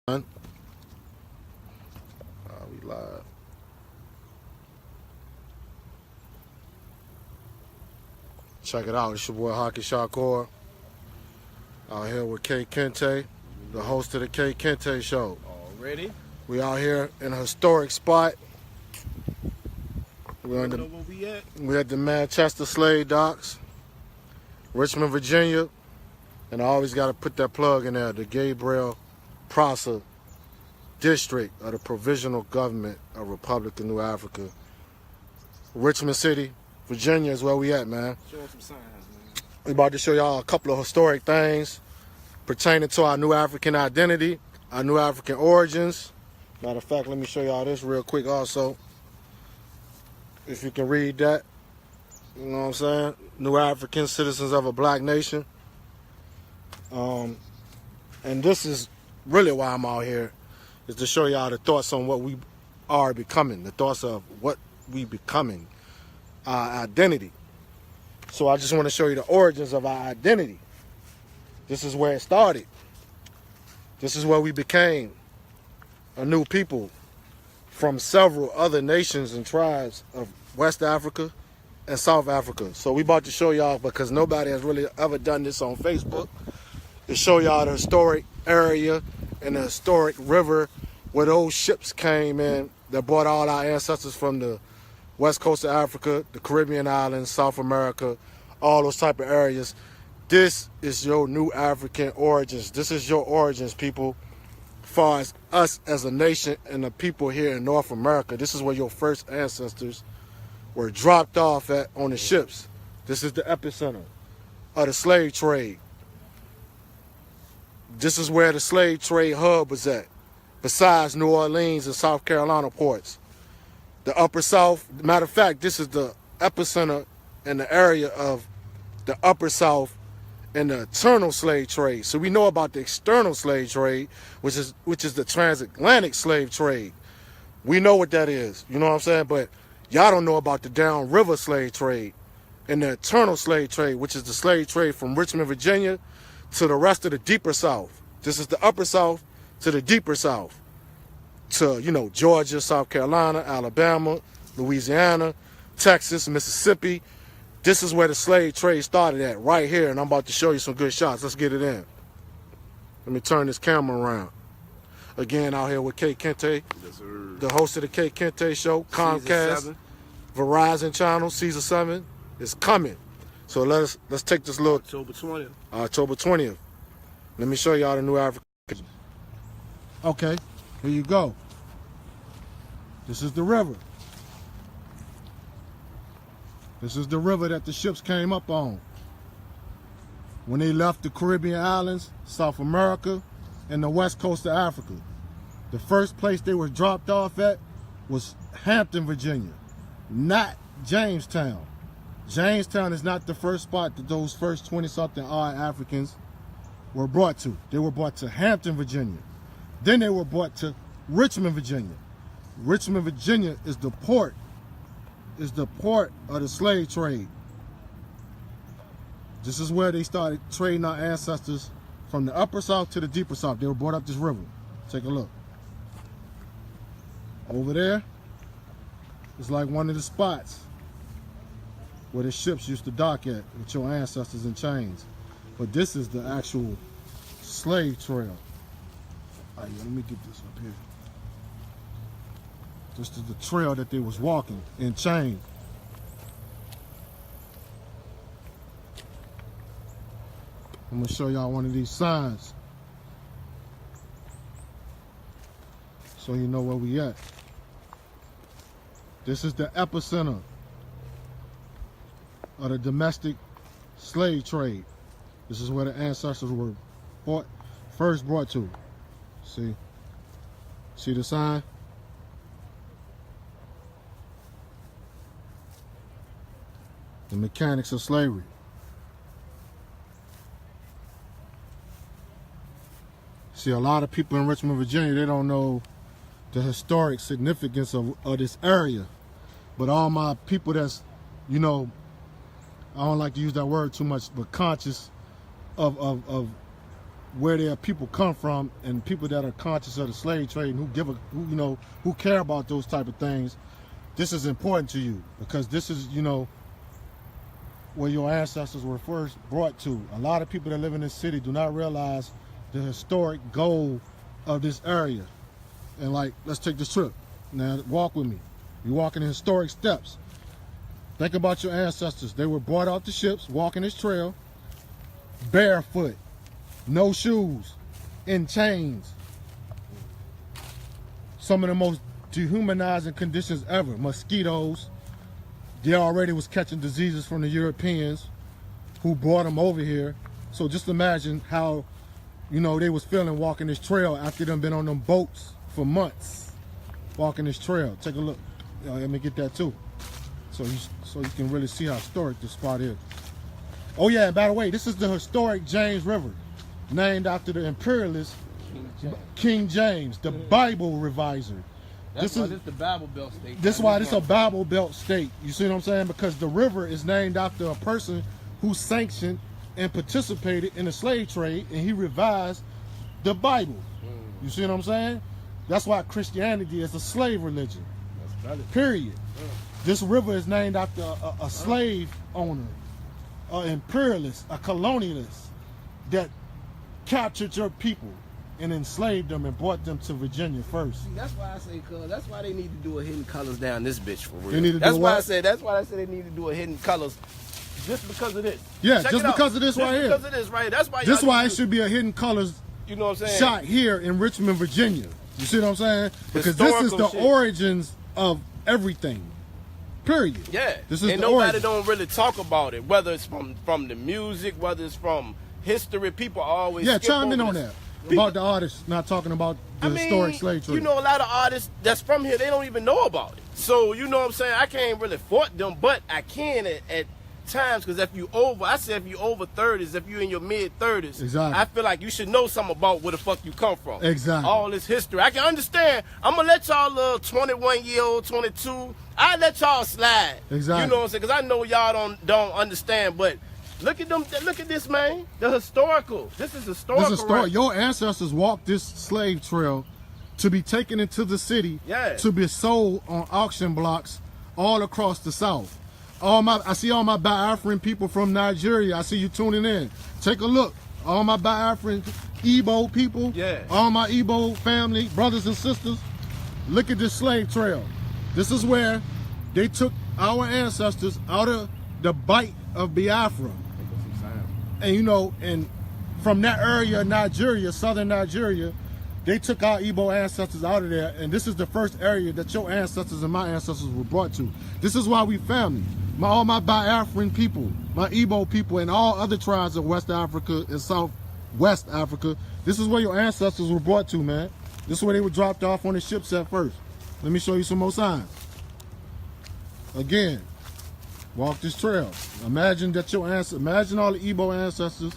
We live. Check it out. It's your boy Haki Shakur. Out here with K Kente, the host of the K Kente Show. Already? We out here in a historic spot. We're in we're at the Manchester Slave Docks, Richmond, Virginia. And I always got to put that plug in there, the Gabriel Prosser District of the Provisional Government of Republic of New Africa. Richmond City, Virginia is where we at, man. Show us some signs, man. We about to show y'all a couple of historic things pertaining to our new African identity, our new African origins. Matter of fact, let me show y'all this real quick also. If you can read that, you know what I'm saying? New African citizens of a black nation. And this is really why I'm out here, is to show y'all the thoughts on what we are becoming, the thoughts of what we becoming, our identity. So I just want to show you the origins of our identity. This is where it started. This is where we became a new people from several other nations and tribes of West Africa and South Africa. So we about to show y'all, because nobody has really ever done this on Facebook, to show y'all the historic area and the historic river where those ships came in that brought all our ancestors from the west coast of Africa, the Caribbean islands, South America, all those type of areas. This is your new African origins. This is your origins, people. As far as us as a nation and the people here in North America, this is where your first ancestors were dropped off at on the ships. This is the epicenter of the slave trade. This is where the slave trade hub was at, besides New Orleans and South Carolina ports. The Upper South, matter of fact, this is the epicenter in the area of the Upper South and the internal slave trade. So we know about the external slave trade, which is the transatlantic slave trade. We know what that is, you know what I'm saying? But y'all don't know about the downriver slave trade and the internal slave trade, which is the slave trade from Richmond, Virginia, to the rest of the deeper South. This is the Upper South to the deeper South, to, you know, Georgia, South Carolina, Alabama, Louisiana, Texas, Mississippi. This is where the slave trade started at, right here, and I'm about to show you some good shots. Let's get it in. Let me turn this camera around. Again, out here with K Kente, Yes, the host of the K Kente Show, Comcast, Verizon channel, Season 7 is coming. So let's take this look. October 20th. October 20th. Let me show y'all the new African. Okay, here you go. This is the river. This is the river that the ships came up on when they left the Caribbean islands, South America, and the west coast of Africa. The first place they were dropped off at was Hampton, Virginia, not Jamestown. Jamestown is not the first spot that those first 20-something odd Africans were brought to. They were brought to Hampton, Virginia. Then they were brought to Richmond, Virginia. Richmond, Virginia is the port of the slave trade. This is where they started trading our ancestors from the Upper South to the deeper South. They were brought up this river. Take a look. Over there is like one of the spots where the ships used to dock at with your ancestors in chains. But this is the actual slave trail. All right, let me get this up here. This is the trail that they was walking in chains. I'm gonna show y'all one of these signs so you know where we at. This is the epicenter of the domestic slave trade. This is where the ancestors were first brought to. See the sign? The mechanics of slavery. See, a lot of people in Richmond, Virginia, they don't know the historic significance of this area. But all my people that's, you know, I don't like to use that word too much, but conscious of where their people come from and people that are conscious of the slave trade and who care about those type of things, this is important to you because this is, where your ancestors were first brought to. A lot of people that live in this city do not realize the historic goal of this area. And let's take this trip. Now, walk with me. You're walking in historic steps. Think about your ancestors. They were brought off the ships, walking this trail, barefoot, no shoes, in chains. Some of the most dehumanizing conditions ever. Mosquitoes. They already was catching diseases from the Europeans who brought them over here. So just imagine how, they was feeling walking this trail after them been on them boats for months, walking this trail. Take a look. Let me get that too. So you can really see how historic this spot is. Oh yeah, and by the way, this is the historic James River, named after the imperialist King James, the Bible reviser. This is the Bible Belt state. This is why this is a Bible Belt state. You see what I'm saying? Because the river is named after a person who sanctioned and participated in the slave trade, and he revised the Bible. You see what I'm saying? That's why Christianity is a slave religion. Period. This river is named after a slave owner, an imperialist, a colonialist that captured your people and enslaved them and brought them to Virginia first. See, that's why I say, that's why they need to do a hidden colors down this bitch for real. They need to that's do why what? That's why I said they need to do a hidden colors just because of this. Yeah, Check just because of this right here. Because of this right here. That's why. This why it should be a hidden colors. You know what I'm saying? Shot here in Richmond, Virginia. You see what I'm saying? Because this is the origins of everything. Period. Yeah. This is and the nobody origin. don't really talk about it, whether it's from the music, whether it's from history. People always chime in on that. About the artists not talking about the historic slave trade. A lot of artists that's from here, they don't even know about it. So, you know what I'm saying? I can't really fault them, but I can at times, because if you over 30s, if you in your mid-30s, exactly. I feel like you should know something about where the fuck you come from. Exactly. All this history. I can understand. I'm going to let y'all little 21-year-old, 22, I let y'all slide. Exactly. You know what I'm saying? Because I know y'all don't understand, but look at them. Look at this, man. The historical. This is historical. This is right? Your ancestors walked this slave trail to be taken into the city, to be sold on auction blocks all across the South. I see all my Biafran people from Nigeria. I see you tuning in. Take a look. All my Biafran Igbo people. Yeah. All my Igbo family, brothers and sisters. Look at this slave trail. This is where they took our ancestors out of the Bight of Biafra. And and from that area of Nigeria, southern Nigeria, they took our Igbo ancestors out of there, and this is the first area that your ancestors and my ancestors were brought to. This is why we family. All my Biafran people, my Igbo people, and all other tribes of West Africa and Southwest Africa, this is where your ancestors were brought to, man. This is where they were dropped off on the ships at first. Let me show you some more signs. Again, walk this trail. Imagine all the Igbo ancestors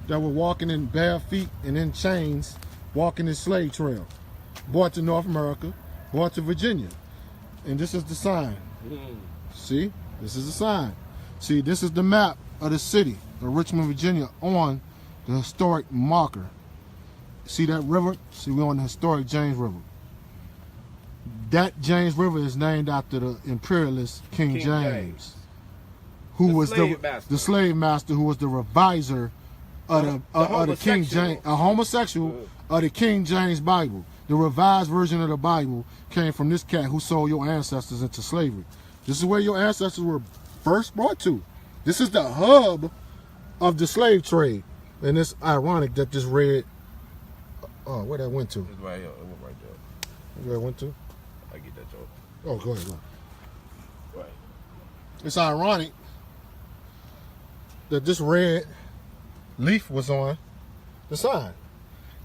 that were walking in bare feet and in chains, walking this slave trail. Brought to North America, brought to Virginia. And this is the sign. See? This is the sign. See, this is the map of the city of Richmond, Virginia on the historic marker. See that river? See, we're on the historic James River. That James River is named after the imperialist King James. Who was the slave master, who was the reviser of the King James, a homosexual of the King James Bible. The revised version of the Bible came from this cat who sold your ancestors into slavery. This is where your ancestors were first brought to. This is the hub of the slave trade. And it's ironic that this red, where that went to? It's right here. It went right there. Where it went to? I get that joke. Oh, go ahead. Right. It's ironic that this red leaf was on the sign.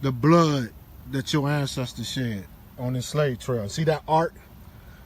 The blood that your ancestors shed on this slave trail. See that art?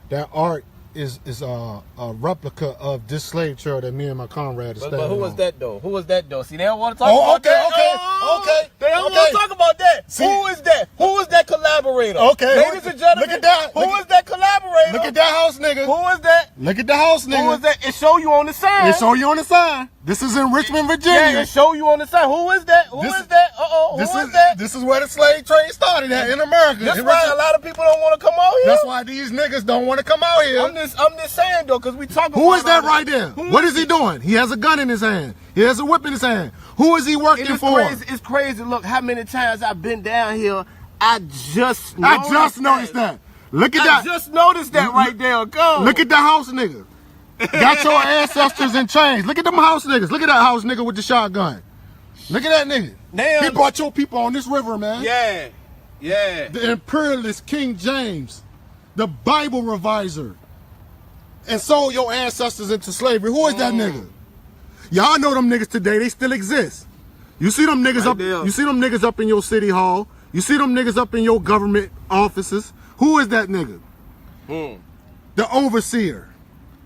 That art is a replica of this slave trail that me and my comrade is standing on. But who was that though? Who was that though? See, they don't want to talk about that. Okay. They don't want to talk about that. See, who is that? Who is that collaborator? Okay. Ladies and gentlemen, look at that. Who is that collaborator? Look at that house, nigga. Who is that? Look at the house, nigga. Who is that? It show you on the sign. It show you on the sign. This is in Richmond, Yeah, Virginia. it show you on the side. Who is that? Who is that? Who is that? This is where the slave trade started at in America. That's why a lot of people don't want to come out here. That's why these niggas don't want to come out here. I'm just saying though, because we talking. Who is that right there? What is he doing? He has a gun in his hand. He has a whip in his hand. Who is he working for? It's crazy. Look how many times I've been down here. I just noticed that. Look at that. I just noticed that right there. Go. Look at the house nigga. Got your ancestors in chains. Look at them house niggas. Look at that house nigga with the shotgun. Look at that nigga. Damn. He brought your people on this river, man. Yeah. Yeah. The imperialist King James, the Bible reviser, and sold your ancestors into slavery. Who is that nigga? Y'all know them niggas today. They still exist. You see them niggas up. You see them niggas up in your city hall. You see them niggas up in your government offices. Who is that nigga? The overseer.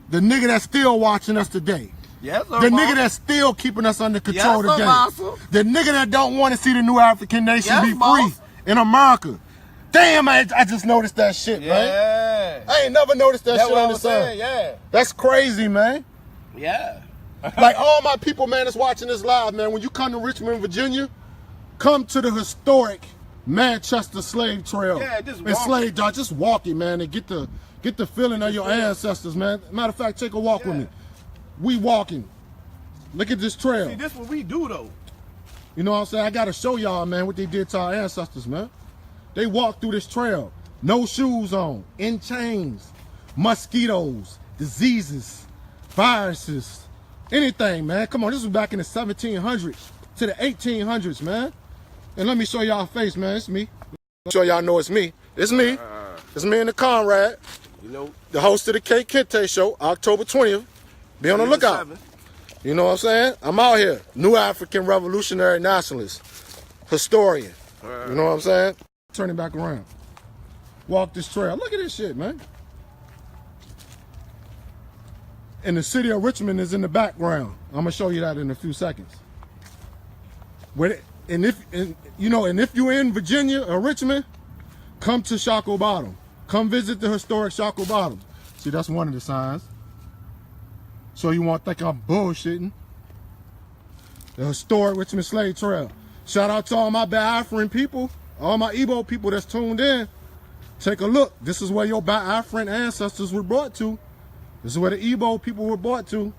The nigga that's still watching us today. Yes, sir, the nigga that's still keeping us under control yes, today. Sir, the nigga that don't want to see the new African nation yes, be free boss. in America. Damn, I just noticed that shit, man. I ain't never noticed that shit on the sun. Yeah. That's crazy, man. Yeah. Like all my people, man, that's watching this live, man, when you come to Richmond, Virginia, come to the historic Manchester slave trail. Yeah, just and slave dog. Just walk it, man, and get the feeling of your ancestors, man. Matter of fact, take a walk with me. We walking. Look at this trail. See, this what we do, though. You know what I'm saying? I got to show y'all, man, what they did to our ancestors, man. They walked through this trail. No shoes on. In chains. Mosquitoes. Diseases. Viruses. Anything, man. Come on, this was back in the 1700s to the 1800s, man. And let me show y'all face, man. It's me. Show y'all know it's me. It's me. It's me and the Conrad. You know, the host of the K Kente show, October 20th. Be on the lookout. You know what I'm saying? I'm out here. New African revolutionary nationalist. Historian. You know what I'm saying? Turning back around. Walk this trail. Look at this shit, man. And the city of Richmond is in the background. I'm gonna show you that in a few seconds. And if you're in Virginia or Richmond, come to Shako Bottom. Come visit the historic Shako Bottom. See, that's one of the signs. So you won't think I'm bullshitting. The historic Richmond Slave Trail. Shout out to all my Biafran people, all my Igbo people that's tuned in. Take a look. This is where your Biafran ancestors were brought to. This is where the Igbo people were brought to.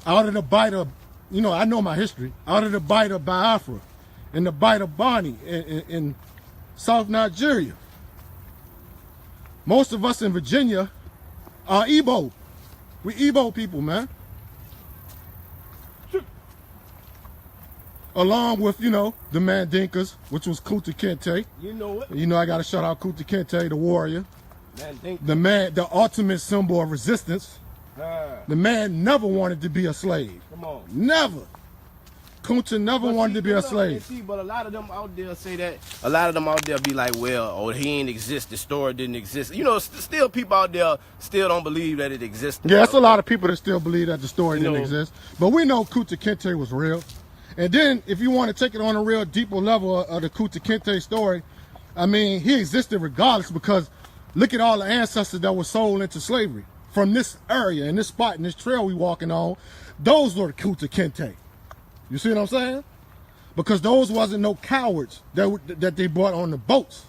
Out of the Bight of, I know my history. Out of the Bight of Biafra and the Bight of Benin in South Nigeria. Most of us in Virginia are Igbo. We Igbo people, man. Along with, the Mandinkas, which was Kunta Kinte. You know it. I got to shout out Kunta Kinte, the warrior. The ultimate symbol of resistance. The man never wanted to be a slave. Come on. Never. Kunta never wanted to be a slave. See, but a lot of them out there say that. A lot of them out there be like, well, he ain't exist. The story didn't exist. Still people out there still don't believe that it existed. Yeah, that's a lot of people that still believe that the story didn't exist. But we know Kunta Kinte was real. And then, if you want to take it on a real deeper level of the Kunta Kinte story, he existed regardless, because look at all the ancestors that were sold into slavery from this area and this spot and this trail we walking on. Those were the Kunta Kinte. You see what I'm saying? Because those wasn't no cowards that they brought on the boats.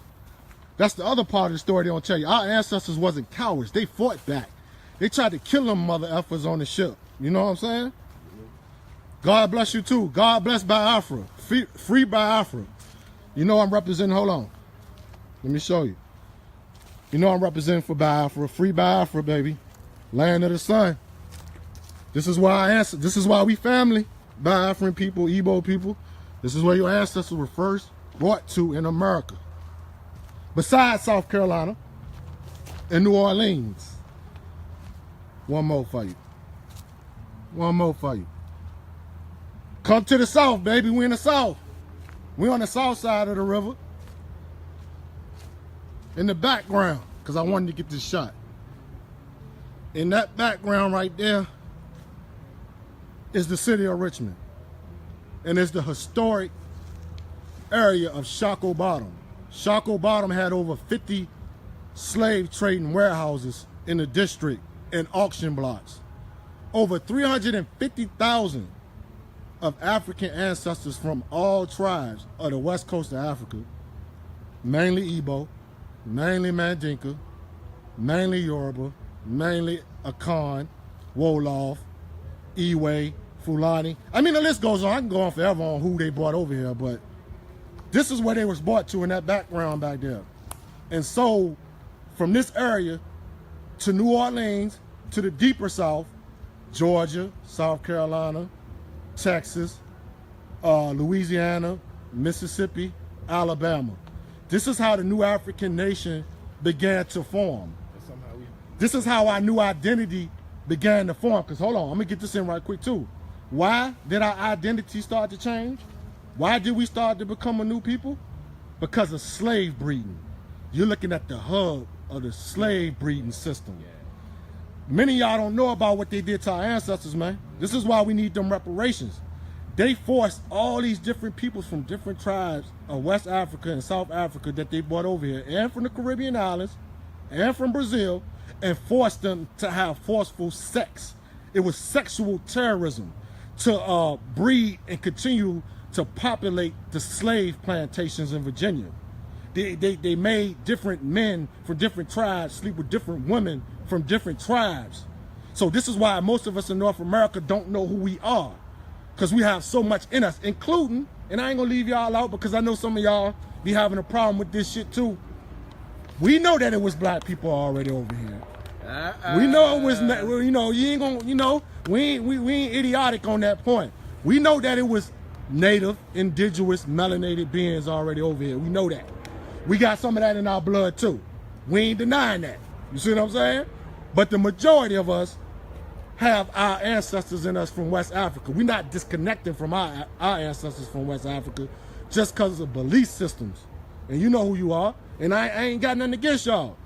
That's the other part of the story they don't tell you. Our ancestors wasn't cowards. They fought back. They tried to kill them mother effers on the ship. You know what I'm saying? God bless you too. God bless Biafra. Free Biafra. I'm representing, hold on. Let me show you. I'm representing for Biafra. Free Biafra, baby. Land of the sun. This is why we family. Biafran people, Igbo people. This is where your ancestors were first brought to in America. Besides South Carolina and New Orleans. One more for you. One more for you. Come to the South, baby. We in the South. We on the south side of the river. In the background, because I wanted to get this shot. In that background right there is the city of Richmond. And it's the historic area of Shako Bottom. Shako Bottom had over 50 slave trading warehouses in the district and auction blocks. over 350,000 of African ancestors from all tribes of the west coast of Africa, mainly Igbo, mainly Mandinka, mainly Yoruba, mainly Akan, Wolof, Iwe, Fulani. I mean, the list goes on. I can go on forever on who they brought over here, but this is where they was brought to in that background back there. And so, from this area to New Orleans, to the deeper south, Georgia, South Carolina, Texas, Louisiana, Mississippi, Alabama. This is how the new African nation began to form. This is how our new identity began to form. Because hold on, I'm gonna get this in right quick too. Why did our identity start to change? Why did we start to become a new people? Because of slave breeding. You're looking at the hub of the slave breeding system. Many of y'all don't know about what they did to our ancestors, man. This is why we need them reparations. They forced all these different peoples from different tribes of West Africa and South Africa that they brought over here, and from the Caribbean islands, and from Brazil, and forced them to have forceful sex. It was sexual terrorism to breed and continue to populate the slave plantations in Virginia. They made different men from different tribes sleep with different women from different tribes. So this is why most of us in North America don't know who we are, because we have so much in us, including, and I ain't gonna leave y'all out because I know some of y'all be having a problem with this shit too. We know that it was black people already over here. We know it was, you know, you ain't gonna, you know, we ain't idiotic on that point. We know that it was native, indigenous, melanated beings already over here. We know that. We got some of that in our blood too. We ain't denying that. You see what I'm saying? But the majority of us have our ancestors in us from West Africa. We're not disconnecting from our ancestors from West Africa just because of belief systems. And you know who you are. And I ain't got nothing against y'all.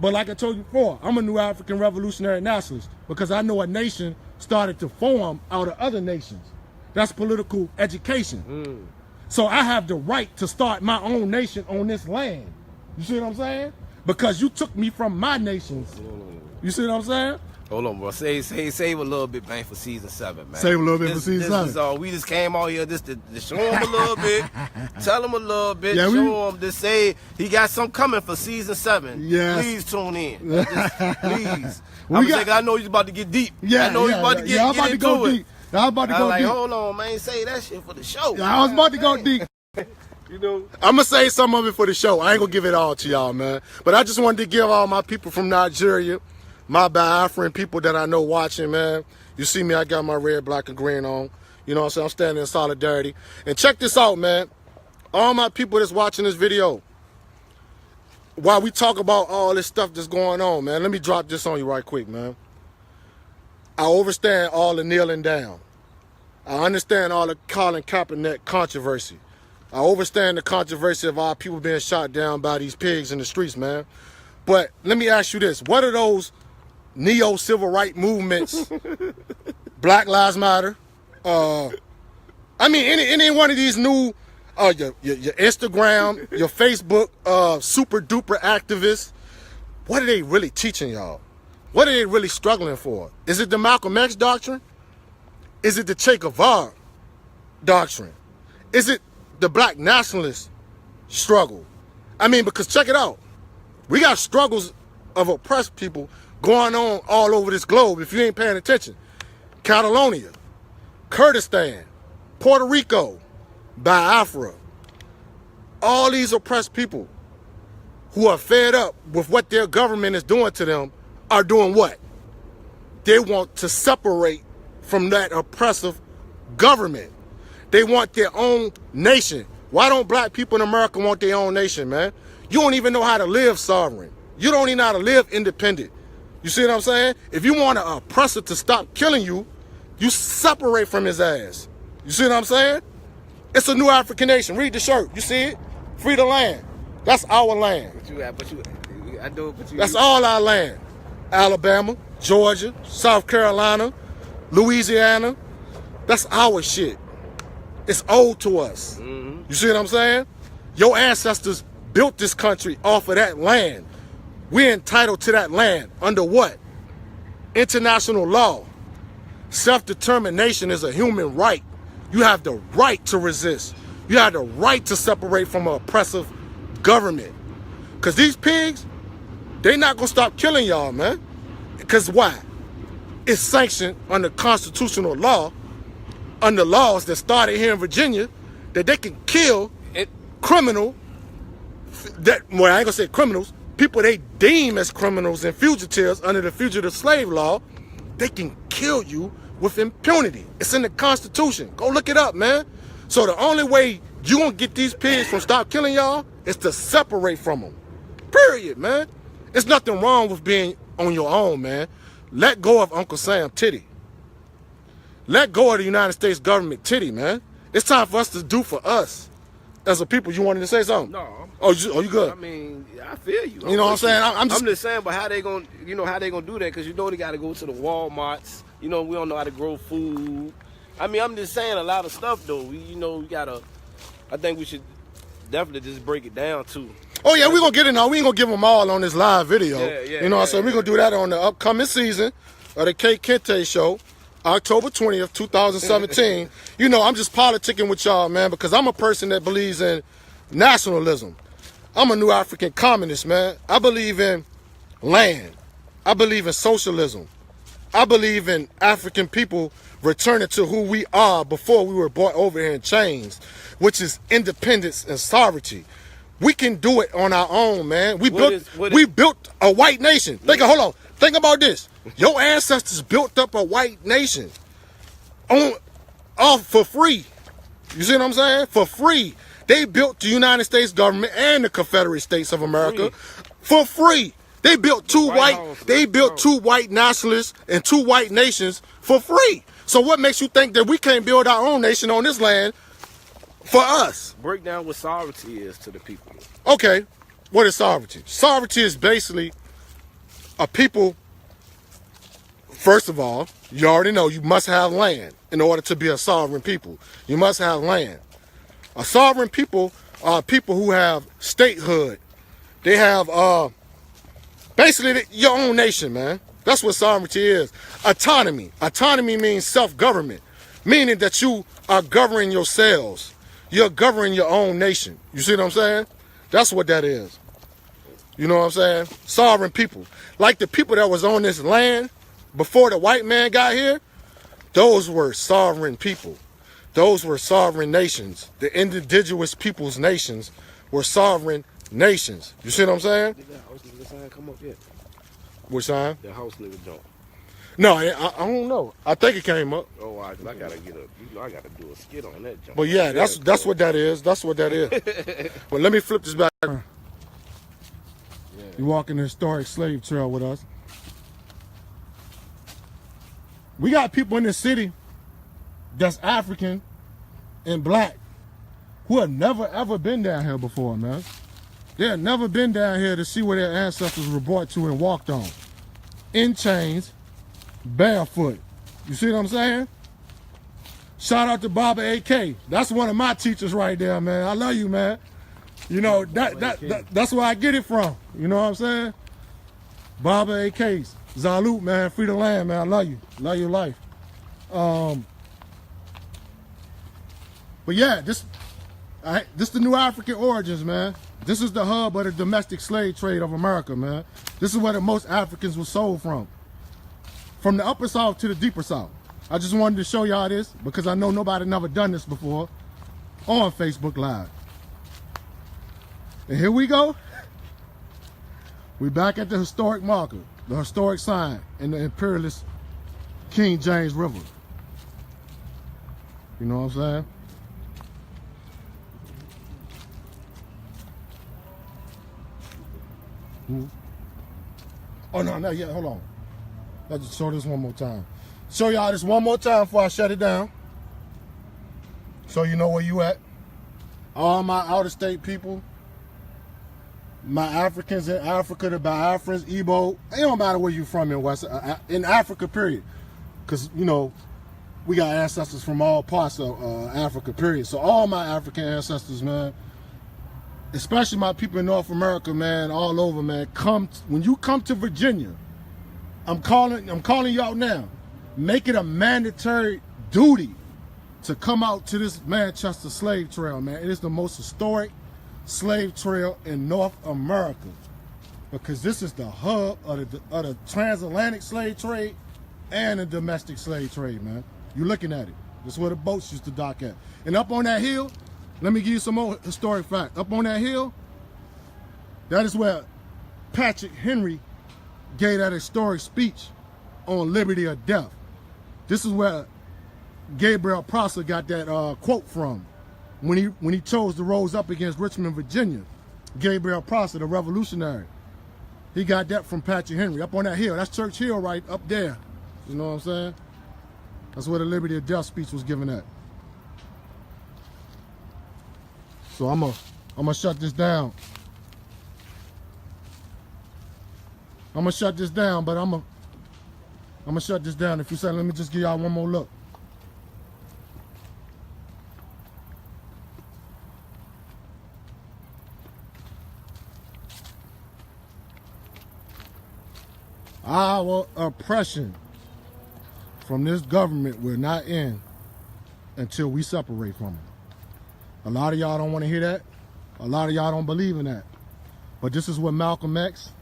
But like I told you before, I'm a new African revolutionary nationalist because I know a nation started to form out of other nations. That's political education. So I have the right to start my own nation on this land. You see what I'm saying? Because you took me from my nations. You see what I'm saying? Hold on, bro. Save a little bit, man, for season 7, man. Save a little bit for season 7. This is all. We just came out here just to show him a little bit, tell him a little bit, Yeah, show him to say he got something coming for season 7. Yes. Please tune in. Please. I know he's about to get deep. Yeah, I know he's about to get I'm about to go into deep. I'm about to go like, deep. hold on, man. Say that shit for the show. Yeah, I was about to go deep. You know, I'm gonna say some of it for the show. I ain't gonna give it all to y'all, man. But I just wanted to give all my people from Nigeria, my Biafran people that I know watching, man. You see me, I got my red, black, and green on. You know what I'm saying? I'm standing in solidarity. And check this out, man. All my people that's watching this video, while we talk about all this stuff that's going on, man, let me drop this on you right quick, man. I understand all the kneeling down. I understand all the Colin Kaepernick controversy. I understand the controversy of our people being shot down by these pigs in the streets, man. But let me ask you this. What are those neo-civil rights movements, Black Lives Matter, I mean, any one of these new, your Instagram, your Facebook, super duper activists, what are they really teaching y'all? What are they really struggling for? Is it the Malcolm X doctrine? Is it the Che Guevara doctrine? Is it the black nationalist struggle? I mean, because check it out. We got struggles of oppressed people going on all over this globe if you ain't paying attention. Catalonia, Kurdistan, Puerto Rico, Biafra. All these oppressed people who are fed up with what their government is doing to them are doing what? They want to separate from that oppressive government. They want their own nation. Why don't black people in America want their own nation, man? You don't even know how to live sovereign. You don't even know how to live independent. You see what I'm saying? If you want an oppressor to stop killing you, you separate from his ass. You see what I'm saying? It's a new African nation. Read the shirt. You see it? Free the land. That's our land. That's all our land. Alabama, Georgia, South Carolina, Louisiana. That's our shit. It's owed to us. You see what I'm saying? Your ancestors built this country off of that land. We're entitled to that land under what? International law. Self-determination is a human right. You have the right to resist. You have the right to separate from an oppressive government. Because these pigs, they not going to stop killing y'all, man. Because why? It's sanctioned under constitutional law, under laws that started here in Virginia, that they can kill criminal, that, well, I ain't going to say criminals, people they deem as criminals and fugitives under the fugitive slave law. They can kill you with impunity. It's in the Constitution. Go look it up, man. So the only way you gonna get these pigs from stop killing y'all is to separate from them. Period, man. There's nothing wrong with being on your own, man. Let go of Uncle Sam titty. Let go of the United States government titty, man. It's time for us to do for us. As a people, you wanted to say something? No. Oh, you good? I mean, I feel you. You know what I'm saying? I'm just saying, but how they gonna, how they gonna do that? Because they got to go to the Walmarts. We don't know how to grow food. I mean, I'm just saying a lot of stuff though. We gotta. I think we should definitely just break it down too. Oh yeah, we're gonna get it now. We ain't gonna give them all on this live video. Yeah, you know what I'm saying? We're gonna do that on the upcoming season of the K Kente Show, October 20th, 2017. I'm just politicking with y'all, man, because I'm a person that believes in nationalism. I'm a new African communist, man. I believe in land. I believe in socialism. I believe in African people returning to who we are before we were brought over here in chains, which is independence and sovereignty. We can do it on our own, man. We built a white nation. Hold on. Think about this. Your ancestors built up a white nation for free. You see what I'm saying? For free. They built the United States government and the Confederate States of America for free. They built two white nationalists and two white nations for free. So what makes you think that we can't build our own nation on this land for us? Break down what sovereignty is to the people. Okay, what is sovereignty? Sovereignty is basically a people, first of all, you already know you must have land in order to be a sovereign people. You must have land. A sovereign people are people who have statehood. They have basically your own nation, man. That's what sovereignty is. Autonomy. Autonomy means self-government, meaning that you are governing yourselves. You're governing your own nation. You see what I'm saying? That's what that is. You know what I'm saying? Sovereign people. Like the people that was on this land before the white man got here, those were sovereign people. Those were sovereign nations. The indigenous people's nations were sovereign nations. You see what I'm saying? Did that house nigga sign come up yet? Which sign? The house nigga jump. No, I don't know. I think it came up. Oh, I gotta I gotta do a skit on that jump. But yeah, that's what that is. That's what that is. But let me flip this back. Yeah. You walking the historic slave trail with us. We got people in this city that's African and black who have never ever been down here before, man. They have never been down here to see where their ancestors were brought to and walked on. In chains, barefoot. You see what I'm saying? Shout out to Baba AK. That's one of my teachers right there, man. I love you, man. You know, that's where I get it from. You know what I'm saying? Baba AKs. Zalut, man. Free the land, man. I love you. Love your life. But yeah, this the new African origins, man. This is the hub of the domestic slave trade of America, man. This is where the most Africans were sold from the upper south to the deeper south. I just wanted to show y'all this because I know nobody never done this before on Facebook Live. And here we go. We back at the historic marker, the historic sign in the imperialist King James River. You know what I'm saying? Oh, no, not yet. Hold on. Let's just show this one more time. Show y'all this one more time before I shut it down. So you know where you at. All my out-of-state people, my Africans in Africa, the Biafrans, Igbo, it don't matter where you from in West, in Africa, period. Because, you know, we got ancestors from all parts of Africa, period. So all my African ancestors, man, especially my people in North America, man, all over, man, when you come to Virginia, I'm calling y'all now. make it a mandatory duty to come out to this Manchester slave trail, man. It is the most historic slave trail in North America because this is the hub of the transatlantic slave trade and the domestic slave trade, man. You're looking at it. This is where the boats used to dock at. And up on that hill, let me give you some more historic fact. Up on that hill, that is where Patrick Henry gave that historic speech on liberty or death. This is where Gabriel Prosser got that quote from when he chose to rose up against Richmond, Virginia. Gabriel Prosser, the revolutionary. He got that from Patrick Henry up on that hill. That's Church Hill right up there. You know what I'm saying? That's where the liberty or death speech was given at. So I'm gonna shut this down. I'm gonna shut this down, but I'm gonna shut this down. If you say, let me just give y'all one more look. Our oppression from this government will not end until we separate from it. A lot of y'all don't want to hear that. A lot of y'all don't believe in that. But this is what Malcolm X,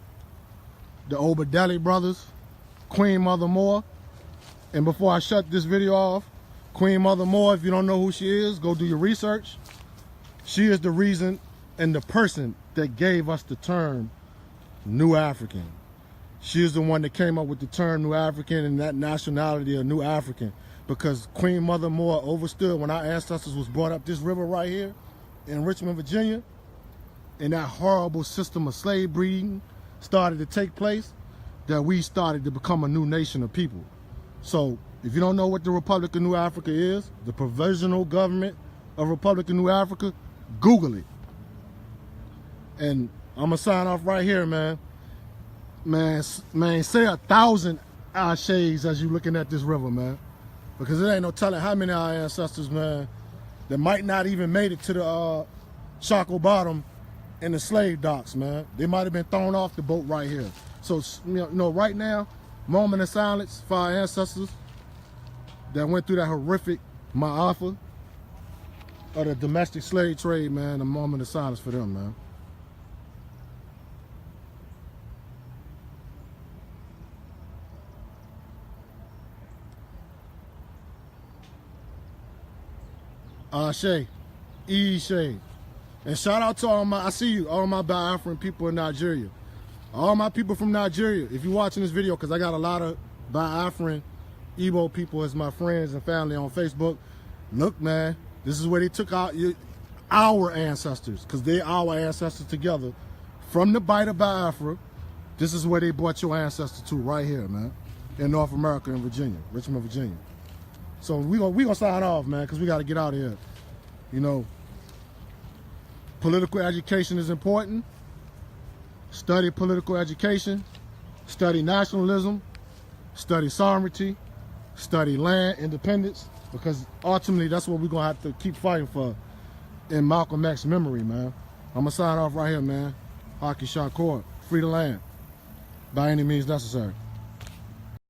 the Obadeli brothers, Queen Mother Moore, and before I shut this video off, Queen Mother Moore, if you don't know who she is, go do your research. She is the reason and the person that gave us the term New African. She is the one that came up with the term New African and that nationality of New African, because Queen Mother Moore overstood when our ancestors was brought up this river right here in Richmond, Virginia, and that horrible system of slave breeding started to take place, that we started to become a new nation of people. So if you don't know what the Republic of New Africa is, the provisional government of Republic of New Africa, Google it. And I'm gonna sign off right here, man. Man, say 1,000 shades as you looking at this river, man. Because there ain't no telling how many of our ancestors, man, that might not even made it to the Shako Bottom in the slave docks, man. They might have been thrown off the boat right here. So, you know, right now, moment of silence for our ancestors that went through that horrific ma'afa of the domestic slave trade, man. A moment of silence for them, man. Shay, Shay. And shout out to all my, I see you, all my Biafran people in Nigeria. All my people from Nigeria, if you're watching this video, because I got a lot of Biafran Igbo people as my friends and family on Facebook. Look, man, this is where they took out our ancestors, because they're our ancestors together. From the Bight of Biafra, this is where they brought your ancestors to, right here, man, in North America, in Virginia, Richmond, Virginia. So we gonna sign off, man, because we got to get out of here. You know, political education is important. Study political education. Study nationalism. Study sovereignty. Study land independence. Because ultimately, that's what we're going to have to keep fighting for in Malcolm X's memory, man. I'm going to sign off right here, man. Haki Shakur. Free the land. By any means necessary.